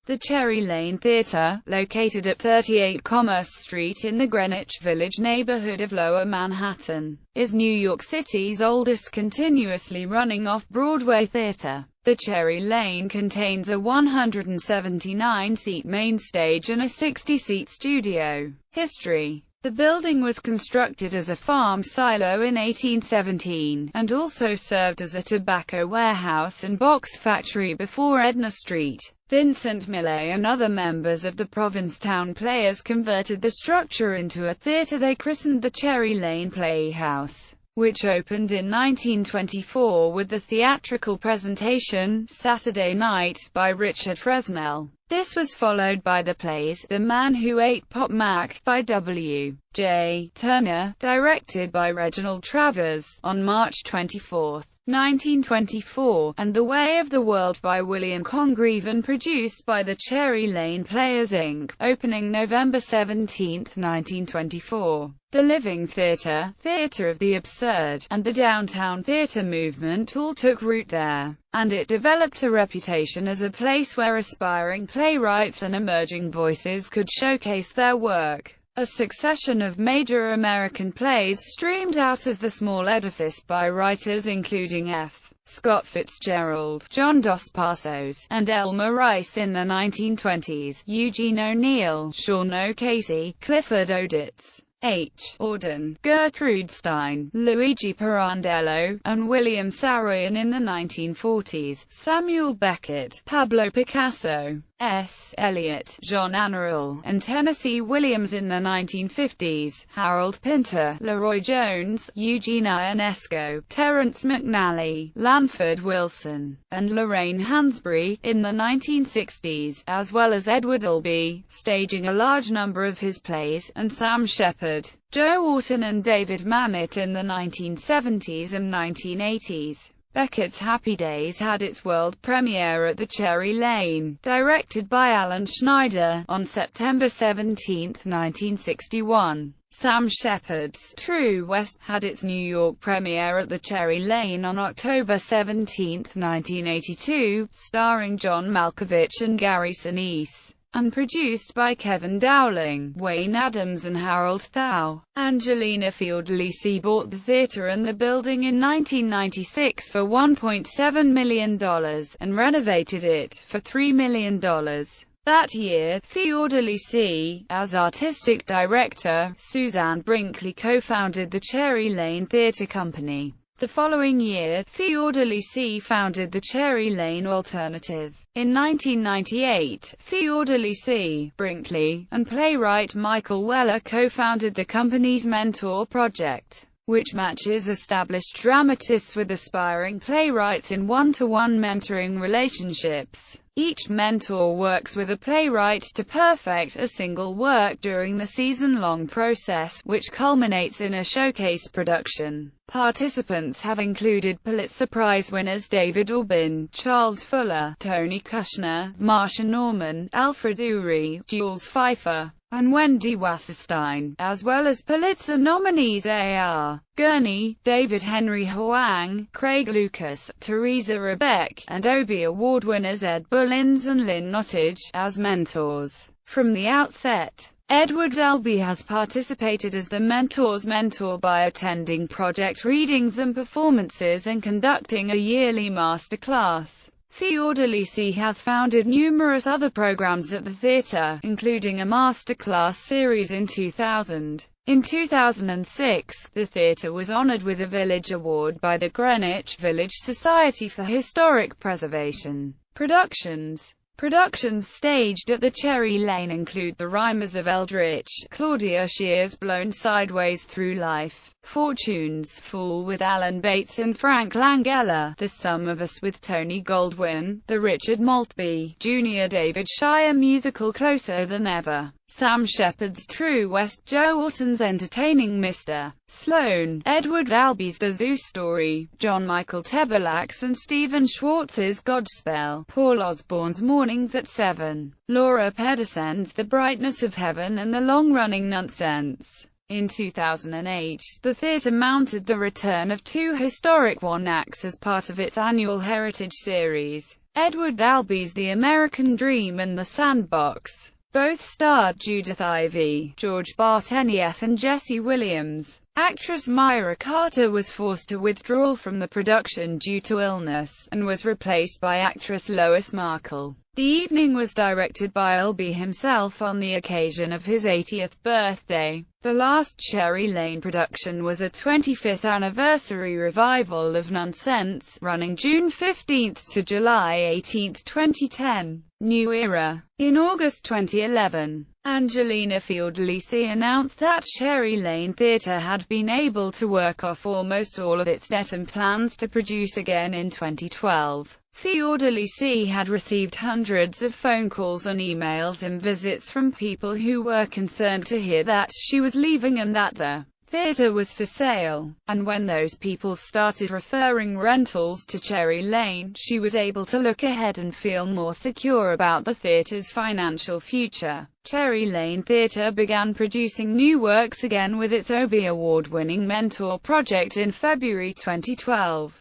The Cherry Lane Theatre, located at 38 Commerce Street in the Greenwich Village neighborhood of Lower Manhattan, is New York City's oldest continuously running off-Broadway theater. The Cherry Lane contains a 179-seat main stage and a 60-seat studio. History. The building was constructed as a farm silo in 1817, and also served as a tobacco warehouse and box factory before Edna Street. Vincent Millay and other members of the Provincetown Players converted the structure into a theater they christened the Cherry Lane Playhouse, which opened in 1924 with the theatrical presentation, Saturday Night, by Richard Fresnel. This was followed by the plays, The Man Who Ate Pop Mac, by W. J. Turner, directed by Reginald Travers, on March 24, 1924, and The Way of the World by William Congreve and produced by the Cherry Lane Players Inc., opening November 17, 1924. The Living Theatre, Theatre of the Absurd, and the Downtown Theatre movement all took root there, and it developed a reputation as a place where aspiring playwrights and emerging voices could showcase their work. A succession of major American plays streamed out of the small edifice by writers including F. Scott Fitzgerald, John Dos Passos, and Elmer Rice in the 1920s, Eugene O'Neill, Sean O'Casey, Clifford Odets, H. Auden, Gertrude Stein, Luigi Pirandello, and William Saroyan in the 1940s, Samuel Beckett, Pablo Picasso, S. Eliot, John Anarel, and Tennessee Williams in the 1950s, Harold Pinter, Leroy Jones, Eugene Ionesco, Terence McNally, Lanford Wilson, and Lorraine Hansberry, in the 1960s, as well as Edward Albee, staging a large number of his plays, and Sam Shepard, Joe Orton and David Mamet in the 1970s and 1980s. Beckett's Happy Days had its world premiere at the Cherry Lane, directed by Alan Schneider, on September 17, 1961. Sam Shepard's True West had its New York premiere at the Cherry Lane on October 17, 1982, starring John Malkovich and Gary Sinise, and produced by Kevin Dowling, Wayne Adams and Harold Thau. Angelina Fiordalisi bought the theater and the building in 1996 for $1.7 million, and renovated it for $3 million. That year, Fiordalisi, as artistic director, Suzanne Brinkley co-founded the Cherry Lane Theatre Company. The following year, Fiordalisi founded the Cherry Lane Alternative. In 1998, Fiordalisi, Brinkley, and playwright Michael Weller co-founded the company's Mentor Project, which matches established dramatists with aspiring playwrights in one-to-one mentoring relationships. Each mentor works with a playwright to perfect a single work during the season-long process, which culminates in a showcase production. Participants have included Pulitzer Prize winners David Aubin, Charles Fuller, Tony Kushner, Marsha Norman, Alfred Uhry, Jules Feiffer, and Wendy Wasserstein, as well as Pulitzer nominees A.R. Gurney, David Henry Hwang, Craig Lucas, Teresa Rebeck, and Obie Award winners Ed Bullins and Lynn Nottage, as mentors. From the outset, Edward Albee has participated as the mentor's mentor by attending project readings and performances and conducting a yearly master class. Fiordalisi has founded numerous other programs at the theatre, including a masterclass series in 2000. In 2006, the theatre was honored with a Village Award by the Greenwich Village Society for Historic Preservation. Productions staged at the Cherry Lane include The Rhymers of Eldritch, Claudia Scheer's Blown Sideways Through Life, Fortune's Fool with Alan Bates and Frank Langella, The Sum of Us with Tony Goldwyn, the Richard Maltby Jr. David Shire musical Closer Than Ever, Sam Shepard's True West, Joe Orton's entertaining Mr. Sloan, Edward Albee's The Zoo Story, John Michael Tebalak's and Stephen Schwartz's Godspell, Paul Osborne's Mornings at 7, Laura Pedersen's The Brightness of Heaven and the long-running Nonsense. In 2008, the theatre mounted the return of two historic one-acts as part of its annual Heritage Series. Edward Albee's The American Dream and The Sandbox. Both starred Judith Ivey, George Bartenieff and Jesse Williams. Actress Myra Carter was forced to withdraw from the production due to illness, and was replaced by actress Lois Markle. The evening was directed by Albee himself on the occasion of his 80th birthday. The last Cherry Lane production was a 25th anniversary revival of Nonsense, running June 15 to July 18, 2010. New Era. In August 2011, Angelina Fiordalisi announced that Cherry Lane Theatre had been able to work off almost all of its debt and plans to produce again in 2012. Fiordalisi had received hundreds of phone calls and emails and visits from people who were concerned to hear that she was leaving and that the theatre was for sale, and when those people started referring rentals to Cherry Lane, she was able to look ahead and feel more secure about the theatre's financial future. Cherry Lane Theatre began producing new works again with its Obie Award-winning Mentor project in February 2012.